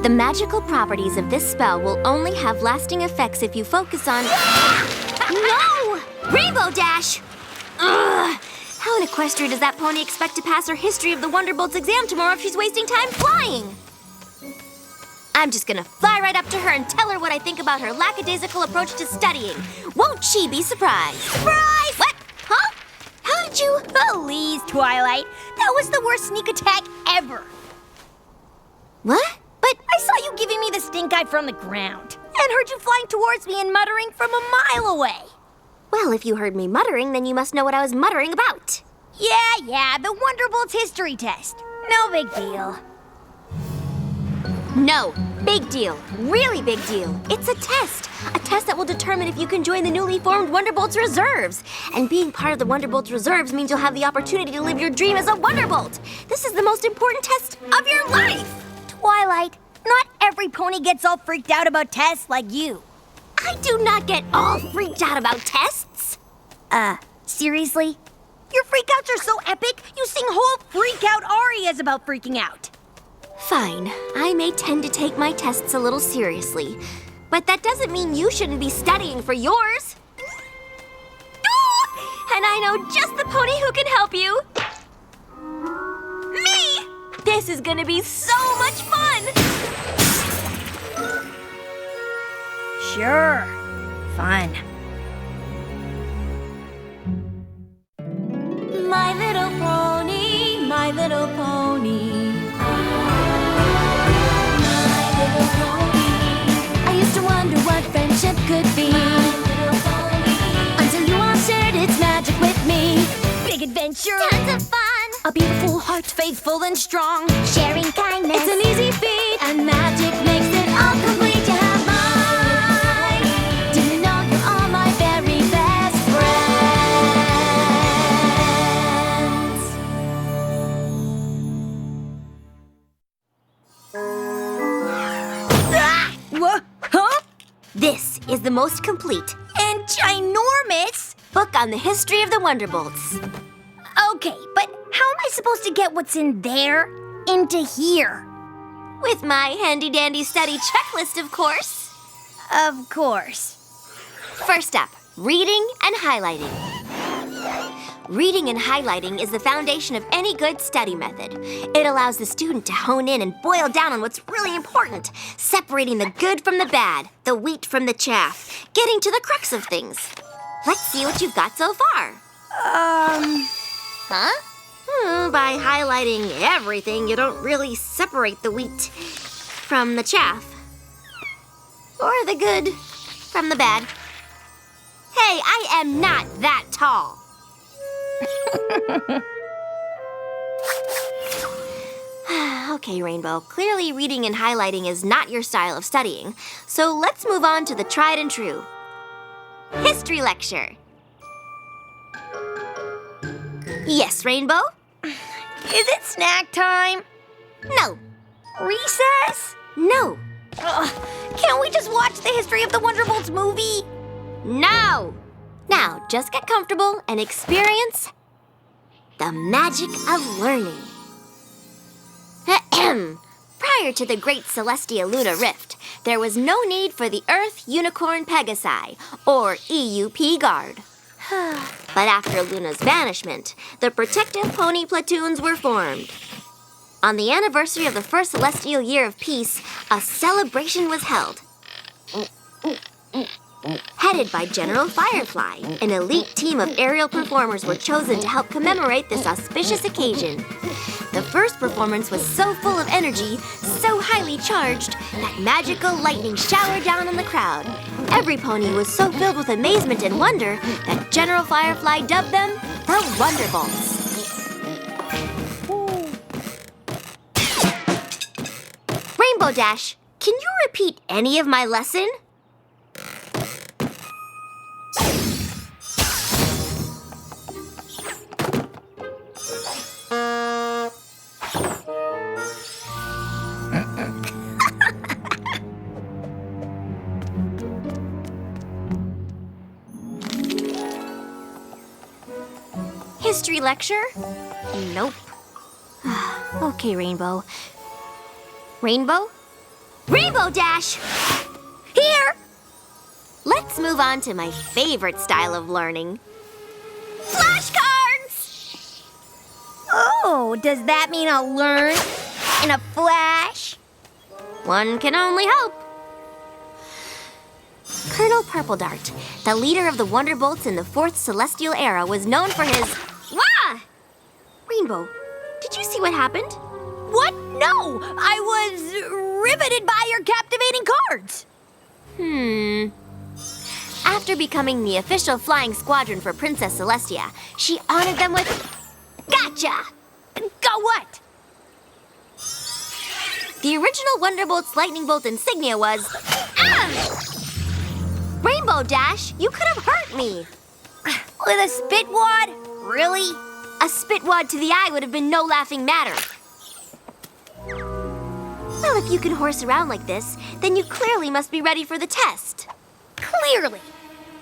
The magical properties of this spell will only have lasting effects if you focus on... No! Rainbow Dash! Ugh! How in Equestria does that pony expect to pass her History of the Wonderbolts exam tomorrow if she's wasting time flying? I'm just gonna fly right up to her and tell her what I think about her lackadaisical approach to studying. Won't she be surprised? Surprise! What? Huh? How did you... Please, Twilight. That was the worst sneak attack ever. What? But I saw you giving me the stink eye from the ground and heard you flying towards me and muttering from a mile away. Well, if you heard me muttering, then you must know what I was muttering about. Yeah, the Wonderbolts history test. No big deal. No, big deal. Really big deal. It's a test. A test that will determine if you can join the newly formed Wonderbolts Reserves. And being part of the Wonderbolts Reserves means you'll have the opportunity to live your dream as a Wonderbolt. This is the most important test of your life. Twilight, not every pony gets all freaked out about tests like you. I do not get all freaked out about tests. Seriously? Your freakouts are so epic, you sing whole freak-out arias about freaking out. Fine, I may tend to take my tests a little seriously, but that doesn't mean you shouldn't be studying for yours. Ooh, and I know just the pony who can help you. Me! This is gonna be so much fun! Sure. Fun. My little pony, my little pony. My little pony. I used to wonder what friendship could be. My little pony. Until you all shared its magic with me. Big adventure. Tons of fun. A beautiful heart, faithful and strong. Sharing kindness. It's an easy feat. And magic makes it all complete to have mine. Do you know you're all my very best friends. What? Huh? This is the most complete And ginormous? book on the history of the Wonderbolts. Okay, but how am I supposed to get what's in there into here? With my handy-dandy study checklist, of course. Of course. First up, reading and highlighting. Reading and highlighting is the foundation of any good study method. It allows the student to hone in and boil down on what's really important, separating the good from the bad, the wheat from the chaff, getting to the crux of things. Let's see what you've got so far. Huh? By highlighting everything, you don't really separate the wheat from the chaff. Or the good from the bad. Hey, I am not that tall. Okay, Rainbow. Clearly reading and highlighting is not your style of studying. So let's move on to the tried and true. History lecture. Yes, Rainbow? Is it snack time? No. Recess? No. Can't we just watch the History of the Wonderbolts movie? No. Now, just get comfortable and experience the magic of learning. Prior to the Great Celestia Luna Rift, there was no need for the Earth Unicorn Pegasi, or EUP Guard. But after Luna's banishment, the Protective Pony Platoons were formed. On the anniversary of the first celestial year of peace, a celebration was held. Headed by General Firefly, an elite team of aerial performers were chosen to help commemorate this auspicious occasion. The first performance was so full of energy, so highly charged, that magical lightning showered down on the crowd. Every pony was so filled with amazement and wonder that General Firefly dubbed them the Wonderbolts. Rainbow Dash, can you repeat any of my lesson? History lecture? Nope. Okay, Rainbow. Rainbow? Rainbow Dash! Here! Let's move on to my favorite style of learning. Flashcards! Oh, does that mean I'll learn in a flash? One can only hope. Colonel Purple Dart, the leader of the Wonderbolts in the 4th Celestial Era, was known for his... Wah! Rainbow, did you see what happened? What? No! I was riveted by your captivating cards! After becoming the official flying squadron for Princess Celestia, she honored them with... Gotcha! Go what? The original Wonderbolts Lightning Bolt insignia was... Ah! Rainbow Dash, you could have hurt me. With a spit wad? Really? A spit wad to the eye would have been no laughing matter. Well, if you can horse around like this, then you clearly must be ready for the test. Clearly.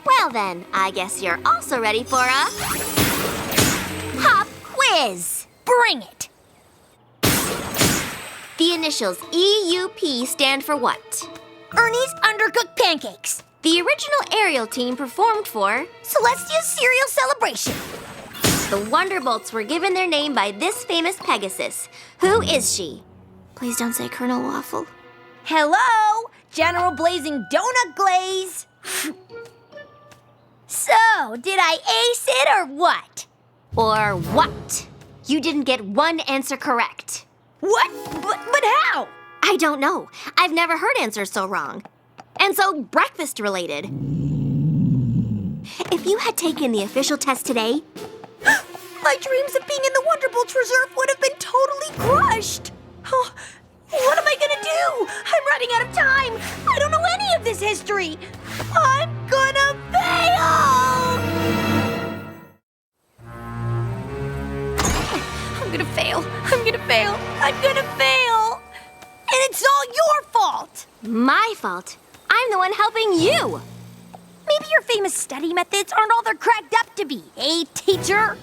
Well then, I guess you're also ready for a... pop quiz. Bring it. The initials EUP stand for what? Ernie's Undercooked Pancakes. The original aerial team performed for... Celestia's Cereal Celebration. The Wonderbolts were given their name by this famous Pegasus. Who is she? Please don't say Colonel Waffle. Hello, General Blazing Donut Glaze. So, did I ace it or what? Or what? You didn't get one answer correct. What? But how? I don't know. I've never heard answers so wrong. And so breakfast related. If you had taken the official test today... My dreams of being in the Wonderbolts Reserve would have been totally crushed. Oh, what am I gonna do? I'm running out of time. I don't know any of this history. I'm gonna fail! I'm gonna fail. I'm gonna fail. I'm gonna fail. And it's all your fault. My fault? I'm the one helping you. Maybe your famous study methods aren't all they're cracked up to be, eh, teacher?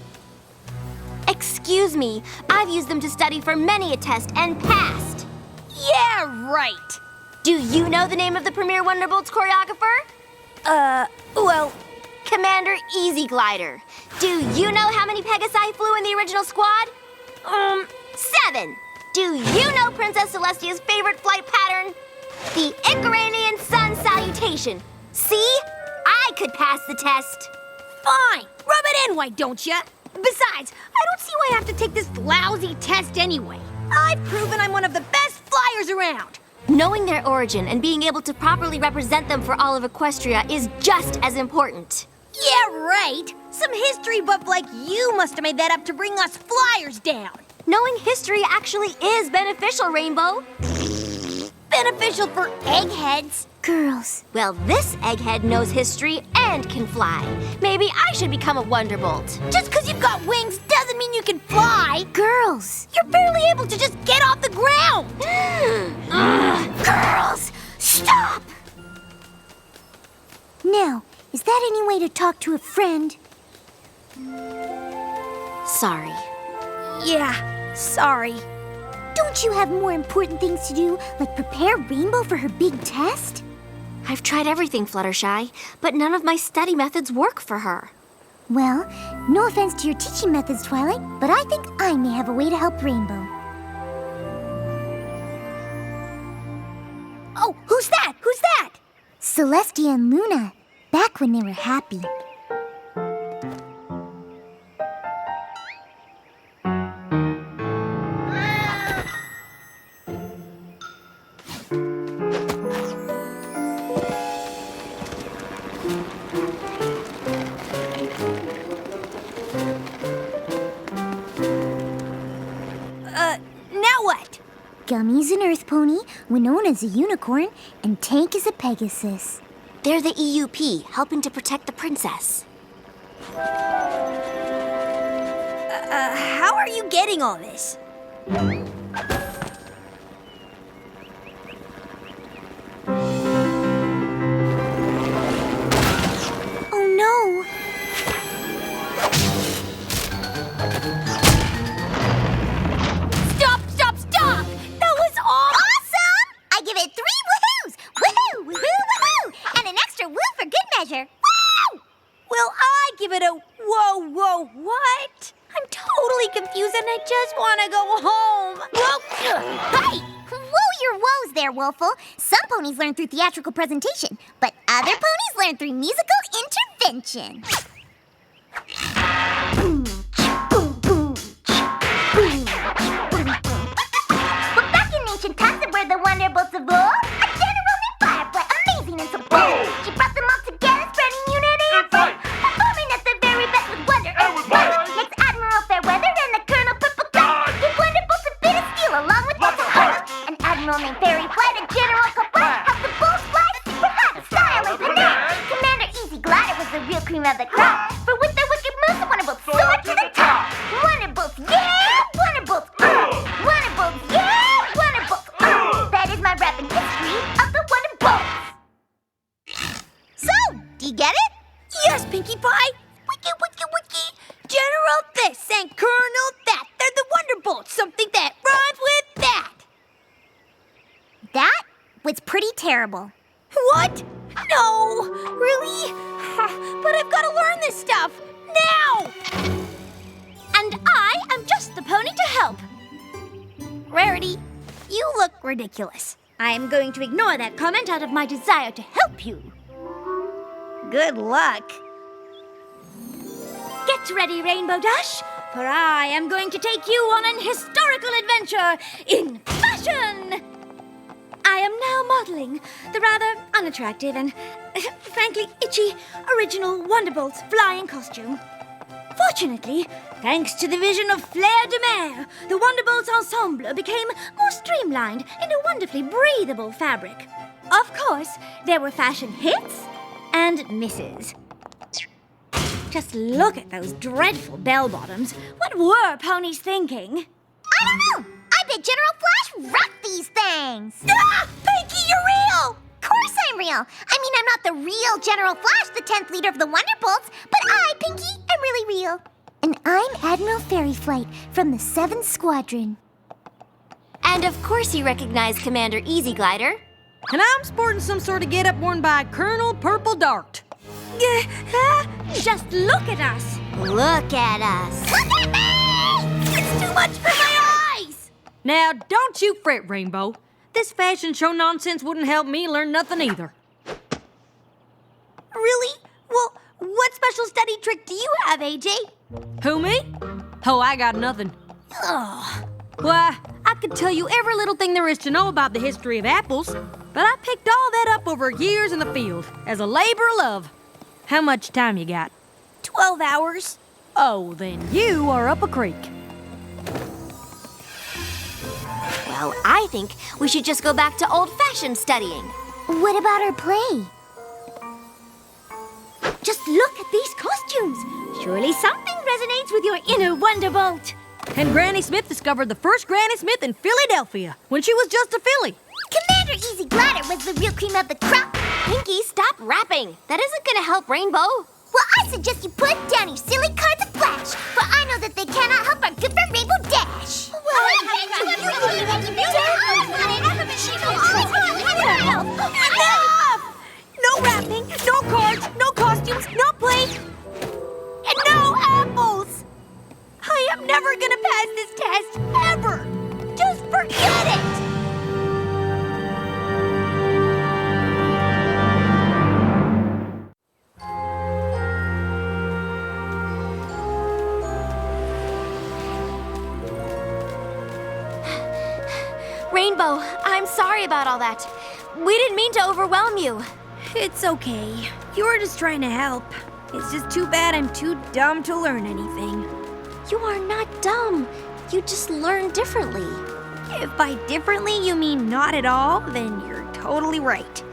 Excuse me, I've used them to study for many a test and passed. Yeah, right. Do you know the name of the premier Wonderbolts choreographer? Well, Commander Easy Glider. Do you know how many Pegasi flew in the original squad? 7. Do you know Princess Celestia's favorite flight pattern? The Icaranian sun salutation. See? I could pass the test. fine. Rub it in, why don't ya? Besides, I don't see why I have to take this lousy test anyway. I've proven I'm one of the best flyers around. Knowing their origin and being able to properly represent them for all of Equestria is just as important. Yeah, right. Some history buff like you must have made that up to bring us flyers down. Knowing history actually is beneficial, Rainbow. Beneficial for eggheads. Girls. Well, this egghead knows history and can fly. Maybe I should become a Wonderbolt. Just because you've got wings doesn't mean you can fly. Girls. You're barely able to just get off the ground. Girls, stop! Now, is that any way to talk to a friend? Sorry. Yeah, sorry. Don't you have more important things to do, like prepare Rainbow for her big test? I've tried everything, Fluttershy, but none of my study methods work for her. Well, no offense to your teaching methods, Twilight, but I think I may have a way to help Rainbow. Oh, who's that? Who's that? Celestia and Luna, back when they were happy. Now what? Gummy's an earth pony, Winona's a unicorn, and Tank is a Pegasus. They're the EUP, helping to protect the princess. How are you getting all this? Oh no! Stop! Stop! Stop! That was awesome! Awesome! I give it 3 Hey! Whoa your woes there, Wolfle. Some ponies learn through theatrical presentation, but other ponies learn through musical intervention. But back in ancient times where the Wonderbolts of old, a general named Firefly, amazing and so bold. She brought them all together, spreading unity and fight, performing at their very best with wonder and might. Next Admiral Fairweather and the Colonel Purple Dot gave Wonderbolts a bit of steel along with lots of heart. An Admiral named Fairy Flight, a General Caplet, helped the bolts fly super high, style and panache. Commander Easy Glider was the real cream of the crop, for with their wicked moves, the Wonderbolts soared to the top. Wonderbolts, yeah! Wonderbolts, Wonderbolts, yeah! Wonderbolts, That is my rapping history of the Wonderbolts. So, do you get it? Yes, Pinkie Pie. Wiki, wiki, wiki. General this and Colonel that. They're the Wonderbolts. Something that rhymes with that. That was pretty terrible. What? No, really? But I've got to learn this stuff now. And I am just the pony to help. Rarity, you look ridiculous. I am going to ignore that comment out of my desire to help you. Good luck. Get ready, Rainbow Dash, for I am going to take you on an historical adventure in fashion. I am now modeling the rather unattractive and, frankly, itchy original Wonderbolts flying costume. Fortunately, thanks to the vision of Flair de Mer, the Wonderbolts ensemble became more streamlined in a wonderfully breathable fabric. Of course, there were fashion hits and misses. Just look at those dreadful bell-bottoms. What were ponies thinking? I don't know. I bet General Flash wrecked these things. Ah! Pinkie, you're real! Of course I'm real. I mean, I'm not the real General Flash, the 10th leader of the Wonderbolts, but I, Pinkie, am really real. And I'm Admiral Fairy Flight from the 7th Squadron. And of course you recognize Commander Easy Glider. And I'm sporting some sort of get-up worn by Colonel Purple Dart. Just look at us. Look at us. Look at me! It's too much for my eyes! Now, don't you fret, Rainbow. This fashion show nonsense wouldn't help me learn nothing either. Really? Well, what special study trick do you have, AJ? Who, me? Oh, I got nothing. Ugh. Why, I could tell you every little thing there is to know about the history of apples, but I picked all that up over years in the field as a labor of love. How much time you got? 12 hours. Oh, then you are up a creek. Well, I think we should just go back to old-fashioned studying. What about our play? Just look at these costumes. Surely something resonates with your inner Wonderbolt. And Granny Smith discovered the first Granny Smith in Philadelphia when she was just a filly. Commander Easy Glider was the real cream of the crop. Pinkie, stop rapping. That isn't gonna help Rainbow. Well, I suggest you put down your silly cards of Flash, for I know that they cannot help our good friend Rainbow Dash. Enough! No rapping, no cards, no costumes, no play, and no apples! I am never gonna pass this test, ever! Just forget it! Rainbow, I'm sorry about all that. We didn't mean to overwhelm you. It's okay. You were just trying to help. It's just too bad I'm too dumb to learn anything. You are not dumb. You just learn differently. If by differently you mean not at all, then you're totally right.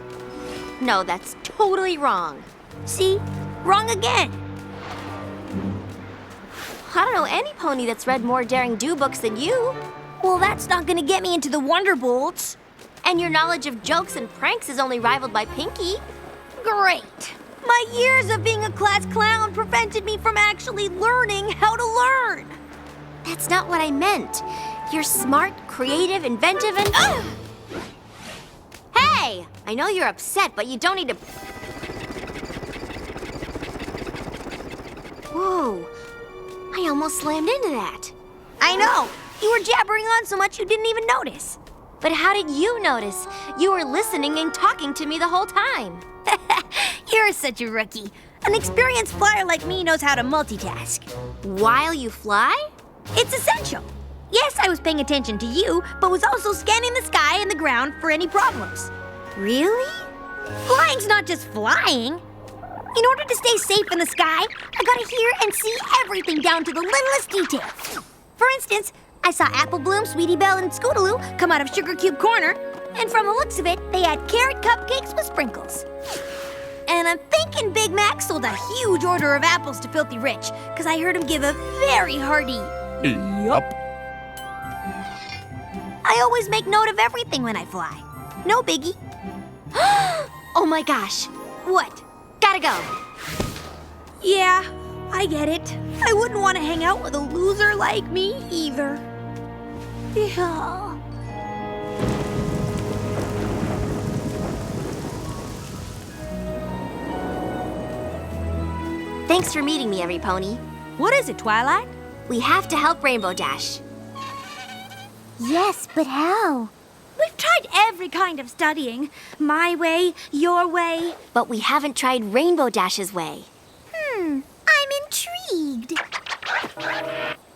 No, that's totally wrong. See? Wrong again. I don't know any pony that's read more Daring Do books than you. Well, that's not gonna get me into the Wonderbolts. And your knowledge of jokes and pranks is only rivaled by Pinkie. Great. My years of being a class clown prevented me from actually learning how to learn. That's not what I meant. You're smart, creative, inventive, and... Hey! I know you're upset, but you don't need to... Whoa. I almost slammed into that. I know. You were jabbering on so much you didn't even notice. But how did you notice? You were listening and talking to me the whole time. You're such a rookie. An experienced flyer like me knows how to multitask. While you fly? It's essential. Yes, I was paying attention to you, but was also scanning the sky and the ground for any problems. Really? Flying's not just flying. In order to stay safe in the sky, I gotta hear and see everything down to the littlest detail. For instance, I saw Apple Bloom, Sweetie Belle, and Scootaloo come out of Sugar Cube Corner, and from the looks of it, they had carrot cupcakes with sprinkles. And I'm thinking Big Mac sold a huge order of apples to Filthy Rich, because I heard him give a very hearty Yup. I always make note of everything when I fly. No biggie. Oh my gosh. What? Gotta go. Yeah, I get it. I wouldn't want to hang out with a loser like me either. Yeah. Thanks for meeting me, Every Pony. What is it, Twilight? We have to help Rainbow Dash. Yes, but how? We've tried every kind of studying. My way, your way. But we haven't tried Rainbow Dash's way. I'm intrigued.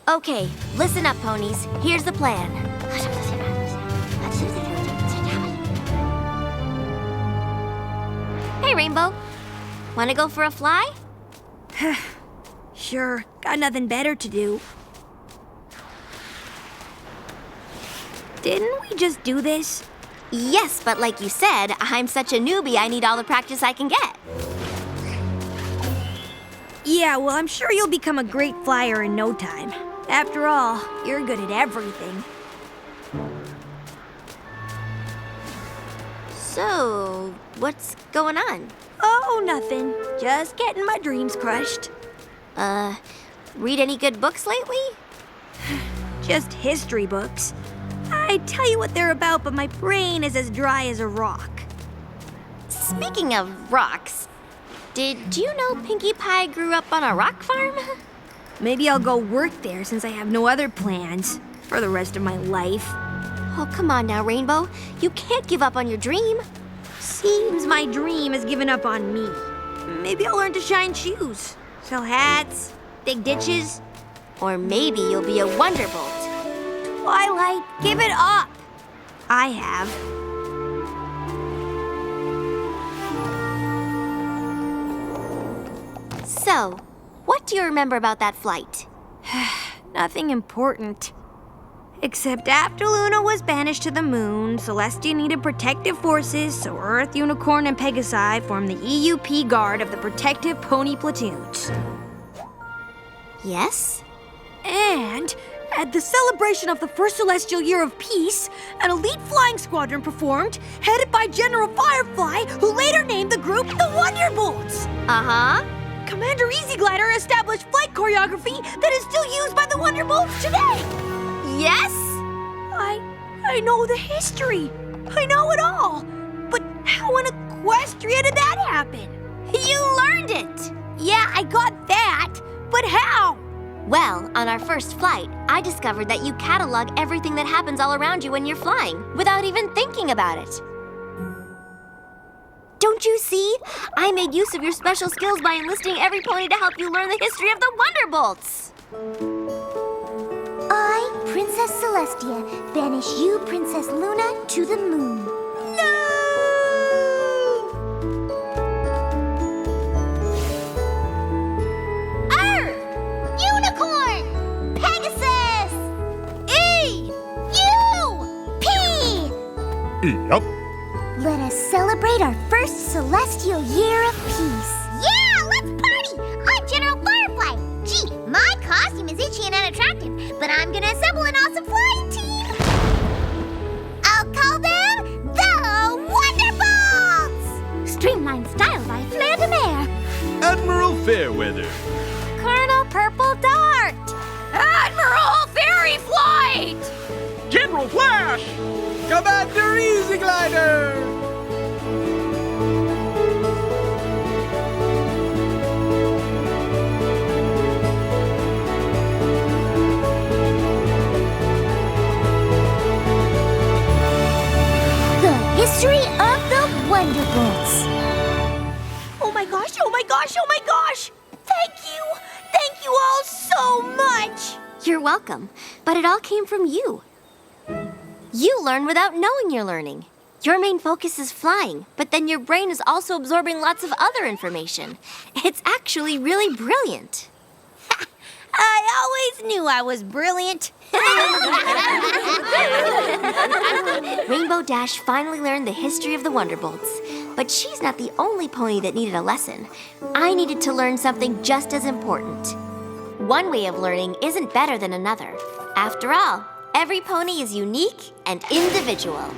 Okay, listen up, ponies. Here's the plan. Hey, Rainbow. Wanna go for a fly? Sure, got nothing better to do. Didn't we just do this? Yes, but like you said, I'm such a newbie, I need all the practice I can get. Yeah, well, I'm sure you'll become a great flyer in no time. After all, you're good at everything. So, what's going on? Oh, nothing. Just getting my dreams crushed. Read any good books lately? Just history books. I tell you what they're about, but my brain is as dry as a rock. Speaking of rocks, did you know Pinkie Pie grew up on a rock farm? Maybe I'll go work there since I have no other plans for the rest of my life. Oh, come on now, Rainbow. You can't give up on your dream. Seems my dream has given up on me. Maybe I'll learn to shine shoes, sell hats, dig ditches. Or maybe you'll be a Wonderbolt. Twilight, give it up. I have. So, what do you remember about that flight? Nothing important. Except after Luna was banished to the moon, Celestia needed protective forces, so Earth, Unicorn, and Pegasi formed the EUP Guard of the Protective Pony Platoons. Yes? And at the celebration of the first celestial year of peace, an elite flying squadron performed, headed by General Firefly, who later named the group the Wonderbolts. Uh-huh. Commander Easy Glider established flight choreography that is still used by the Wonderbolts today. Yes? I know the history. I know it all. But how in Equestria did that happen? You learned it! Yeah, I got that. But how? Well, on our first flight, I discovered that you catalog everything that happens all around you when you're flying, without even thinking about it. Don't you see? I made use of your special skills by enlisting Every Pony to help you learn the history of the Wonderbolts. I, Princess Celestia, banish you, Princess Luna, to the moon. Earth! Unicorn! Pegasus! E! U! P! Yup. Let us celebrate our first celestial year of peace. Yeah, let's party! I'm General Firefly. Gee, my costume is itchy and unattractive, but I'm gonna assemble an awesome flying team. I'll call them the Wonderbolts! Streamlined style by Flair de Mer. Admiral Fairweather. Colonel Purple Dart! Admiral Fairy Flight! General Flash. Commander Easy Glider. gosh, oh my gosh! Thank you! Thank you all so much! You're welcome, but it all came from you. You learn without knowing you're learning. Your main focus is flying, but then your brain is also absorbing lots of other information. It's actually really brilliant. I always knew I was brilliant. Rainbow Dash finally learned the history of the Wonderbolts. But she's not the only pony that needed a lesson. I needed to learn something just as important. One way of learning isn't better than another. After all, every pony is unique and individual.